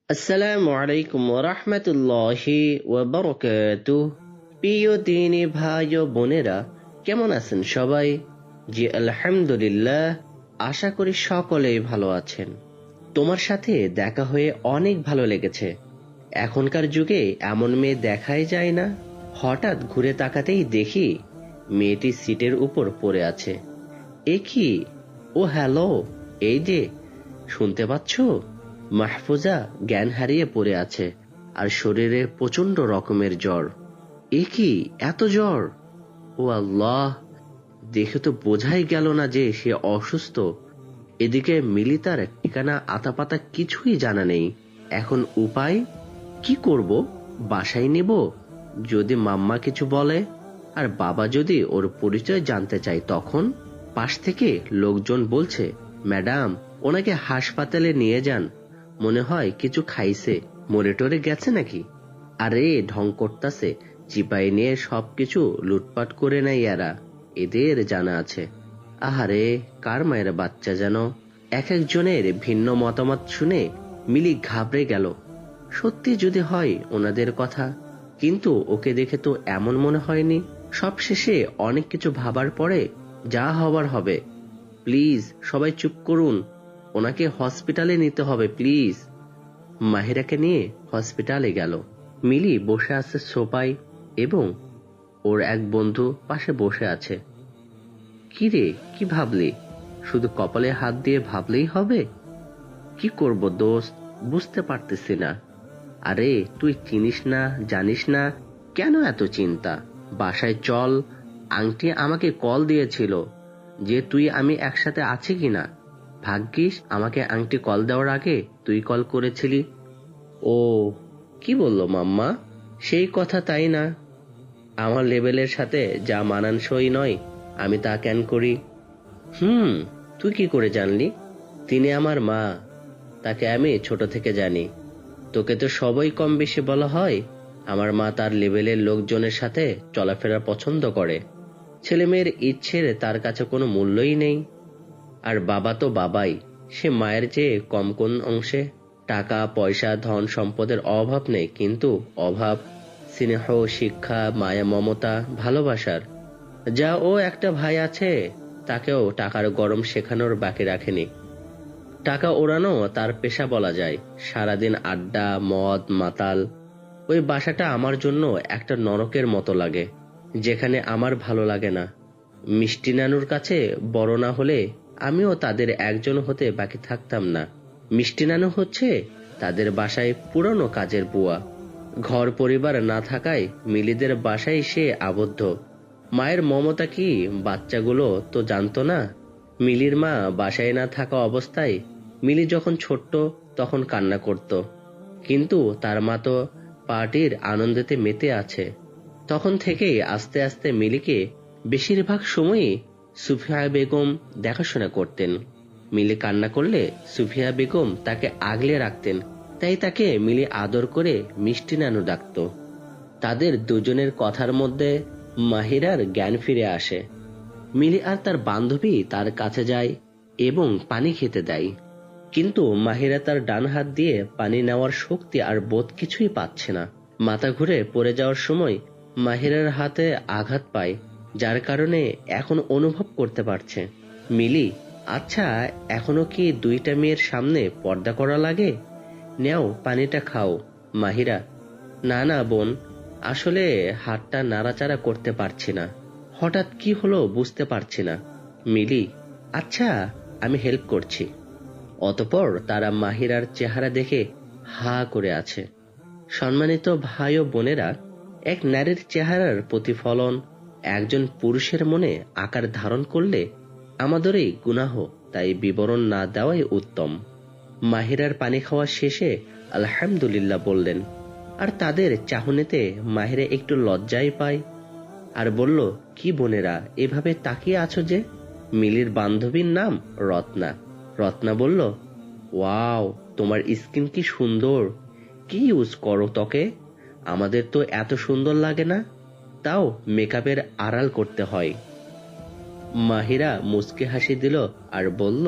আসসালামু আলাইকুম ওয়া রাহমাতুল্লাহি ওয়া বারাকাতুহু। প্রিয় দিনী ভাই ও বোনেরা, কেমন আছেন সবাই? জি আলহামদুলিল্লাহ, আশা করি সকলেই ভালো আছেন। তোমার সাথে দেখা হয়ে অনেক ভালো লেগেছে। এখনকার যুগে এমন মেয়ে দেখাই যায় না। হঠাৎ ঘুরে তাকাতেই দেখি মেয়েটি সিটের উপর পড়ে আছে। এ কি? ও হ্যালো, এই যে, শুনতে পাচ্ছো? মাহফুজা জ্ঞান হারিয়ে পড়ে আছে আর শরীরে প্রচন্ড রকমের জ্বর। এ কি, এত জ্বর! ও আল্লাহ, দেখে তো বোঝাই গেল না যে সে অসুস্থ। এদিকে মিলি তার ঠিকানা আতাপাতা কিছুই জানা নেই। এখন উপায় কি করব? বাসায় নিব? যদি মাম্মা কিছু বলে আর বাবা যদি ওর পরিচয় জানতে চায় তখন? পাশ থেকে লোকজন বলছে, ম্যাডাম, ওনাকে হাসপাতালে নিয়ে যান, মনে হয় কিছু খাইছে, মরে টরে গেছে নাকি। আরে ঢং করতাছে, চিপাই নিয়ে সবকিছু লুটপাট করে নেয় এরা, এদের জানা আছে। আহারে, কার মায়ের বাচ্চা যেন। এক একজনের ভিন্ন মতামত শুনে মিলি ঘাবড়ে গেল। সত্যি যদি হয় ওনাদের কথা, কিন্তু ওকে দেখে তো এমন মনে হয়নি। সবশেষে অনেক কিছু ভাবার পরে যা হবার হবে। প্লিজ সবাই চুপ করুন, ওনাকে হসপিটালে নিতে হবে প্লিজ। মাহিরাকে নিয়ে হসপিটালে গেল। মিলি বসে আছে সোফায় এবং ওর এক বন্ধু পাশে বসে আছে। কি রে, কি ভাবলি? শুধু কপালে হাত দিয়ে ভাবলেই হবে? কি করব দোস্ত, বুঝতে পারতেছি না। আরে তুই চিনিস না, জানিস না, কেন এত চিন্তা? বাসায় চল। আংটি আমাকে কল দিয়েছিল যে তুই আমি একসাথে আছি কিনা। ভাগ্যিস আমাকে আংটি কল দেওয়ার আগে তুই কল করেছিলি। ও, কি বললো মাম্মা? সেই কথা তাই না? আমার লেভেলের সাথে যা মানানসই নয় আমি তা কেন করি? হুম, তুই কি করে জানলি? তিনি আমার মা, তাকে আমি ছোট থেকে জানি। তোকে তো সবাই কম বেশি বলা হয়। আমার মা তার লেভেলের লোকজনের সাথে চলাফেরা পছন্দ করে। ছেলে মেয়ের ইচ্ছের তার কাছে কোনো মূল্যই নেই। আর বাবা তো বাবাই, সে মায়ের চেয়ে কম কোন অংশে? টাকা পয়সা ধন সম্পদের অভাব নেই, কিন্তু অভাব স্নেহ, শিক্ষা, মায়া, মমতা, ভালোবাসার। যা ও একটা ভাই আছে, তাকেও টাকার গরম শেখানোর বাকি রাখেনি। টাকা ওড়ানো তার পেশা বলা যায়। সারাদিন আড্ডা, মদ, মাতাল। ওই বাসাটা আমার জন্য একটা নরকের মতো লাগে, যেখানে আমার ভালো লাগে না। মিষ্টি নানুর কাছে বড় না হলে আমিও তাদের একজন হতে বাকি থাকতাম না। মিষ্টি নানু হচ্ছে তাদের বাসায় পুরনো কাজের বুয়া। ঘর পরিবার না থাকায় মিলিদের বাসায় সে আবদ্ধ। মায়ের মমতা কি বাচ্চাগুলো তো জানতো না। মিলির মা বাসায় না থাকা অবস্থায় মিলি যখন ছোট্ট তখন কান্না করত, কিন্তু তার মা তো পার্টির আনন্দেতে মেতে আছে। তখন থেকেই আস্তে আস্তে মিলিকে বেশিরভাগ সময়ই সুফিয়া বেগম দেখাশোনা করতেন। মিলি কান্না করলে সুফিয়া বেগম তাকে আগলে রাখতেন, তাই তাকে মিলি আদর করে মিষ্টি নানু ডাকত। তাদের দুজনের কথার মধ্যে মাহিরার জ্ঞান ফিরে আসে। মিলি আর তার বান্ধবী তার কাছে যায় এবং পানি খেতে দেয়, কিন্তু মাহিরা তার ডান হাত দিয়ে পানি নেওয়ার শক্তি আর বোধ কিছুই পাচ্ছে না। মাথা ঘুরে পড়ে যাওয়ার সময় মাহিরার হাতে আঘাত পায়, যার কারণে এখন অনুভব করতে পারছে। মিলি, আচ্ছা, এখনো কি দুইটা মেয়ের সামনে পর্দা করা লাগে? নেও পানিটা খাও। মাহিরা, না না বোন, আসলে হাতটা নাড়াচাড়া করতে পারছি না। হঠাৎ কি হলো বুঝতে পারছি না। মিলি, আচ্ছা, আমি হেল্প করছি। অতঃপর তারা মাহিরার চেহারা দেখে হা করে আছে। সম্মানিত ভাই ও বোনেরা, এক নারীর চেহারার প্রতিফলন একজন পুরুষের মনে আকার ধারণ করলে আমাদেরই গুনাহ, তাই বিবরণ না দেওয়াই উত্তম। মাহিরার পানি খাওয়া শেষে আলহামদুলিল্লাহ বললেন, আর তাদের চাহনিতে মাহিরা একটু লজ্জাই পায় আর বলল, কি বোনেরা এভাবে তাকিয়ে আছো যে? মিলির বান্ধবীর নাম রত্না। রত্না বলল, ওয়াও, তোমার স্কিন কি সুন্দর! কি ইউজ করো ত্বকে? আমাদের তো এত সুন্দর লাগে না, তাও মেকআপের আড়াল করতে হয়। মাহিরা মুচকি হাসি দিল আর বলল,